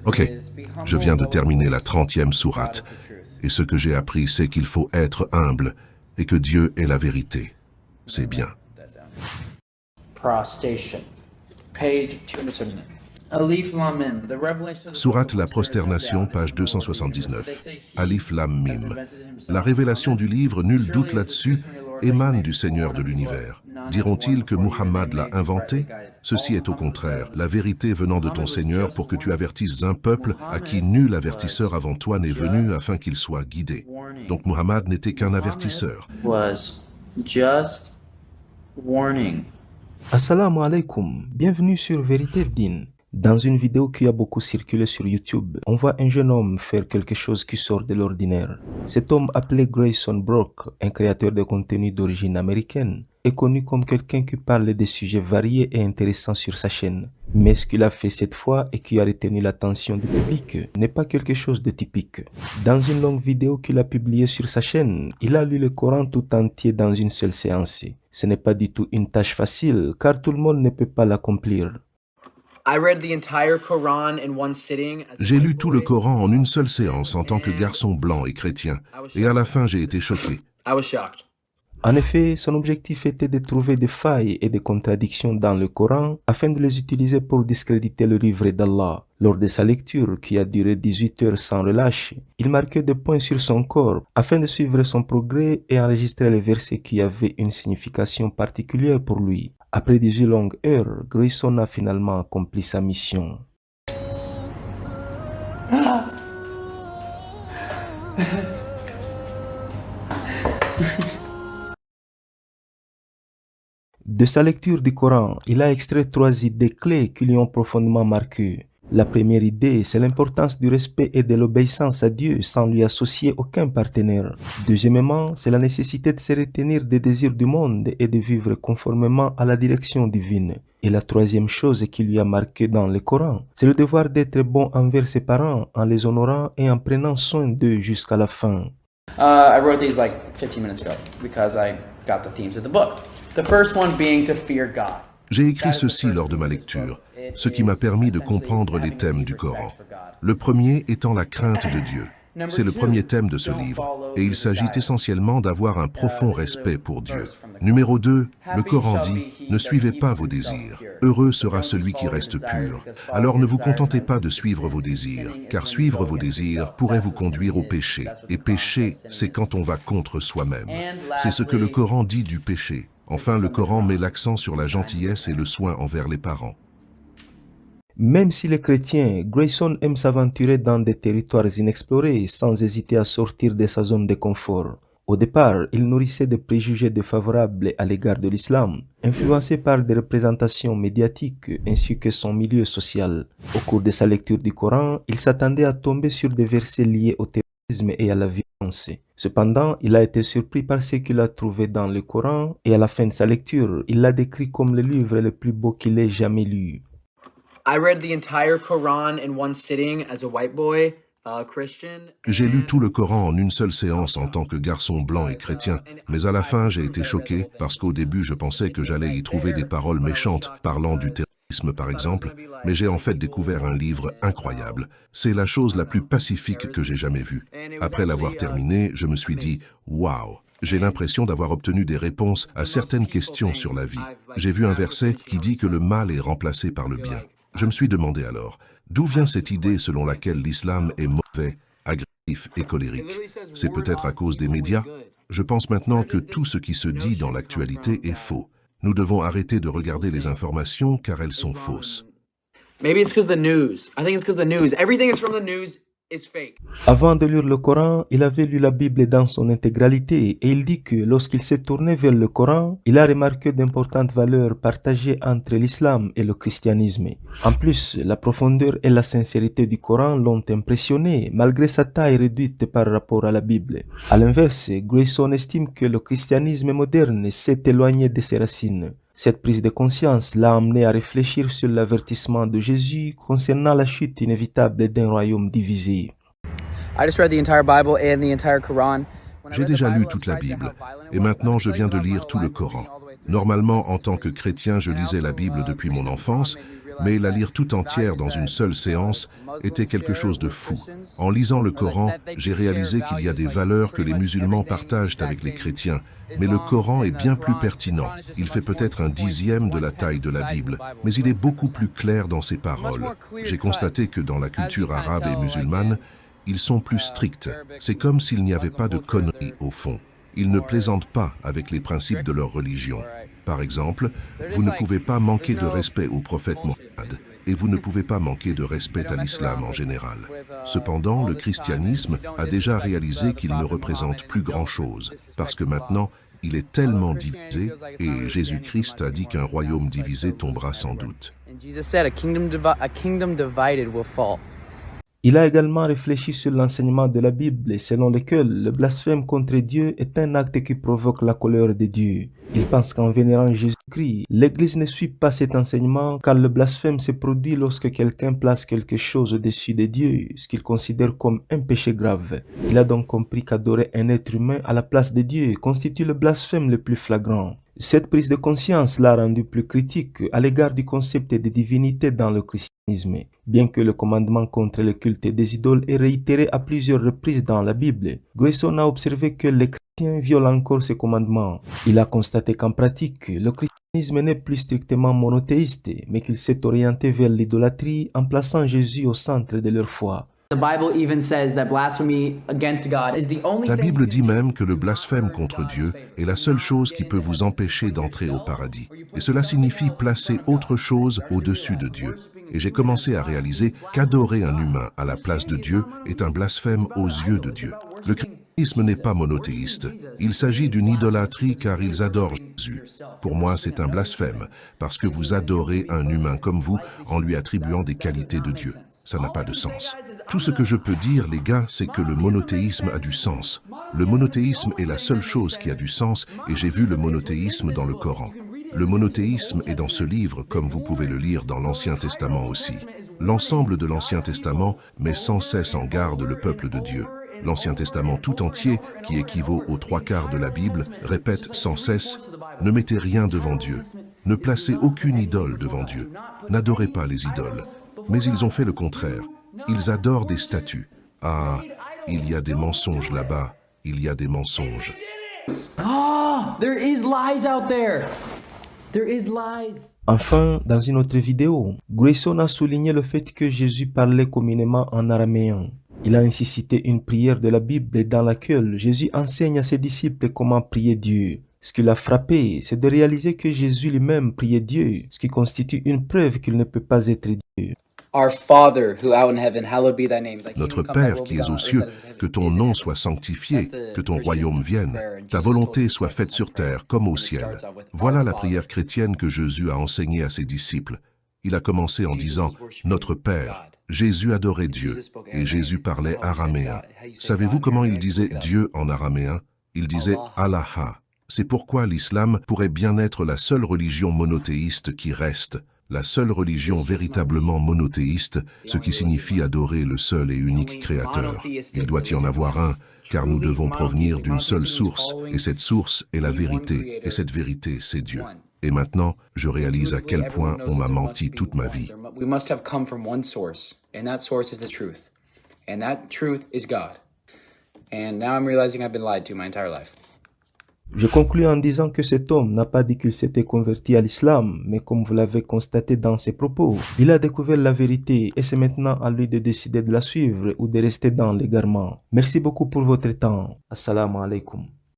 Ok, je viens de terminer la 30e sourate. Et ce que j'ai appris, c'est qu'il faut être humble et que Dieu est la vérité. C'est bien. Sourate la prosternation, page 279. Alif Lam Mim. La révélation du livre, nul doute là-dessus, émane du Seigneur de l'univers. Diront-ils que Muhammad l'a inventé? Ceci est au contraire, la vérité venant de ton Seigneur pour que tu avertisses un peuple à qui nul avertisseur avant toi n'est venu afin qu'il soit guidé. Donc Muhammad n'était qu'un avertisseur. Assalamu alaikum, bienvenue sur Vérité Din. Dans une vidéo qui a beaucoup circulé sur YouTube, on voit un jeune homme faire quelque chose qui sort de l'ordinaire. Cet homme appelé Grayson Brock, un créateur de contenu d'origine américaine, est connu comme quelqu'un qui parle des sujets variés et intéressants sur sa chaîne. Mais ce qu'il a fait cette fois et qui a retenu l'attention du public n'est pas quelque chose de typique. Dans une longue vidéo qu'il a publiée sur sa chaîne, il a lu le Coran tout entier dans une seule séance. Ce n'est pas du tout une tâche facile car tout le monde ne peut pas l'accomplir. J'ai lu tout le Coran en une seule séance en tant que garçon blanc et chrétien, et à la fin j'ai été choqué. En effet, son objectif était de trouver des failles et des contradictions dans le Coran afin de les utiliser pour discréditer le livre d'Allah. Lors de sa lecture, qui a duré 18 heures sans relâche, il marquait des points sur son corps afin de suivre son progrès et enregistrer les versets qui avaient une signification particulière pour lui. Après 18 longues heures, Grayson a finalement accompli sa mission. De sa lecture du Coran, il a extrait 3 idées clés qui lui ont profondément marqué. La première idée, c'est l'importance du respect et de l'obéissance à Dieu sans lui associer aucun partenaire. Deuxièmement, c'est la nécessité de se retenir des désirs du monde et de vivre conformément à la direction divine. Et la troisième chose qui lui a marqué dans le Coran, c'est le devoir d'être bon envers ses parents en les honorant et en prenant soin d'eux jusqu'à la fin. I wrote these like 15 minutes ago because I got the themes of the book. The first one being to fear God. J'ai écrit ceci lors de ma lecture, ce qui m'a permis de comprendre les thèmes du Coran. Le premier étant la crainte de Dieu. C'est le premier thème de ce livre, et il s'agit essentiellement d'avoir un profond respect pour Dieu. Numéro 2, le Coran dit « Ne suivez pas vos désirs. Heureux sera celui qui reste pur. Alors ne vous contentez pas de suivre vos désirs, car suivre vos désirs pourrait vous conduire au péché. Et péché, c'est quand on va contre soi-même. C'est ce que le Coran dit du péché. Enfin, le Coran met l'accent sur la gentillesse et le soin envers les parents. Même s'il est chrétien, Grayson aime s'aventurer dans des territoires inexplorés sans hésiter à sortir de sa zone de confort. Au départ, il nourrissait des préjugés défavorables à l'égard de l'islam, influencé par des représentations médiatiques ainsi que son milieu social. Au cours de sa lecture du Coran, il s'attendait à tomber sur des versets liés au terrorisme et à la violence. Cependant, il a été surpris par ce qu'il a trouvé dans le Coran et à la fin de sa lecture, il l'a décrit comme le livre le plus beau qu'il ait jamais lu. J'ai lu tout le Coran en une seule séance en tant que garçon blanc et chrétien, mais à la fin j'ai été choqué parce qu'au début je pensais que j'allais y trouver des paroles méchantes parlant du terrorisme par exemple, mais j'ai en fait découvert un livre incroyable. C'est la chose la plus pacifique que j'ai jamais vue. Après l'avoir terminé, je me suis dit « Waouh !» J'ai l'impression d'avoir obtenu des réponses à certaines questions sur la vie. J'ai vu un verset qui dit que le mal est remplacé par le bien. Je me suis demandé alors, d'où vient cette idée selon laquelle l'islam est mauvais, agressif et colérique? C'est peut-être à cause des médias? Je pense maintenant que tout ce qui se dit dans l'actualité est faux. Nous devons arrêter de regarder les informations car elles sont fausses. Avant de lire le Coran, il avait lu la Bible dans son intégralité et il dit que lorsqu'il s'est tourné vers le Coran, il a remarqué d'importantes valeurs partagées entre l'islam et le christianisme. En plus, la profondeur et la sincérité du Coran l'ont impressionné malgré sa taille réduite par rapport à la Bible. À l'inverse, Grayson estime que le christianisme moderne s'est éloigné de ses racines. Cette prise de conscience l'a amené à réfléchir sur l'avertissement de Jésus concernant la chute inévitable d'un royaume divisé. J'ai déjà lu toute la Bible, et maintenant je viens de lire tout le Coran. Normalement, en tant que chrétien, je lisais la Bible depuis mon enfance, mais la lire tout entière dans une seule séance était quelque chose de fou. En lisant le Coran, j'ai réalisé qu'il y a des valeurs que les musulmans partagent avec les chrétiens, mais le Coran est bien plus pertinent. Il fait peut-être un dixième de la taille de la Bible, mais il est beaucoup plus clair dans ses paroles. J'ai constaté que dans la culture arabe et musulmane, ils sont plus stricts. C'est comme s'il n'y avait pas de conneries au fond. Ils ne plaisantent pas avec les principes de leur religion. Par exemple, vous ne pouvez pas manquer de respect au prophète Mohammed et vous ne pouvez pas manquer de respect à l'islam en général. Cependant, le christianisme a déjà réalisé qu'il ne représente plus grand-chose, parce que maintenant, il est tellement divisé et Jésus-Christ a dit qu'un royaume divisé tombera sans doute. Il a également réfléchi sur l'enseignement de la Bible selon lequel le blasphème contre Dieu est un acte qui provoque la colère de Dieu. Il pense qu'en vénérant Jésus-Christ, l'Église ne suit pas cet enseignement car le blasphème se produit lorsque quelqu'un place quelque chose au-dessus de Dieu, ce qu'il considère comme un péché grave. Il a donc compris qu'adorer un être humain à la place de Dieu constitue le blasphème le plus flagrant. Cette prise de conscience l'a rendu plus critique à l'égard du concept de divinité dans le christianisme. Bien que le commandement contre le culte des idoles est réitéré à plusieurs reprises dans la Bible, Grayson a observé que les chrétiens violent encore ce commandement. Il a constaté qu'en pratique, le christianisme n'est plus strictement monothéiste, mais qu'il s'est orienté vers l'idolâtrie en plaçant Jésus au centre de leur foi. La Bible dit même que le blasphème contre Dieu est la seule chose qui peut vous empêcher d'entrer au paradis. Et cela signifie placer autre chose au-dessus de Dieu. Et j'ai commencé à réaliser qu'adorer un humain à la place de Dieu est un blasphème aux yeux de Dieu. Le christianisme n'est pas monothéiste. Il s'agit d'une idolâtrie car ils adorent Jésus. Pour moi, c'est un blasphème, parce que vous adorez un humain comme vous en lui attribuant des qualités de Dieu. Ça n'a pas de sens. Tout ce que je peux dire, les gars, c'est que le monothéisme a du sens. Le monothéisme est la seule chose qui a du sens et j'ai vu le monothéisme dans le Coran. Le monothéisme est dans ce livre, comme vous pouvez le lire dans l'Ancien Testament aussi. L'ensemble de l'Ancien Testament met sans cesse en garde le peuple de Dieu. L'Ancien Testament tout entier, qui équivaut aux 3/4 de la Bible, répète sans cesse « Ne mettez rien devant Dieu, ne placez aucune idole devant Dieu, n'adorez pas les idoles. » Mais ils ont fait le contraire. Ils adorent des statues. Ah, il y a des mensonges là-bas. Il y a des mensonges. Enfin, dans une autre vidéo, Grayson a souligné le fait que Jésus parlait communément en araméen. Il a ainsi cité une prière de la Bible dans laquelle Jésus enseigne à ses disciples comment prier Dieu. Ce qui l'a frappé, c'est de réaliser que Jésus lui-même priait Dieu, ce qui constitue une preuve qu'il ne peut pas être Dieu. Notre Père qui es aux cieux, que ton nom soit sanctifié, que ton royaume vienne, ta volonté soit faite sur terre comme au ciel. Voilà la prière chrétienne que Jésus a enseignée à ses disciples. Il a commencé en disant « Notre Père ». Jésus adorait Dieu et Jésus parlait araméen. Savez-vous comment il disait Dieu en araméen? Il disait Allah. C'est pourquoi l'islam pourrait bien être la seule religion monothéiste qui reste. La seule religion véritablement monothéiste, ce qui signifie adorer le seul et unique Créateur. Il doit y en avoir un, car nous devons provenir d'une seule source, et cette source est la vérité, et cette vérité, c'est Dieu. Et maintenant, je réalise à quel point on m'a menti toute ma vie. Je conclus en disant que cet homme n'a pas dit qu'il s'était converti à l'islam, mais comme vous l'avez constaté dans ses propos, il a découvert la vérité et c'est maintenant à lui de décider de la suivre ou de rester dans l'égarement. Merci beaucoup pour votre temps. Assalamu alaikum.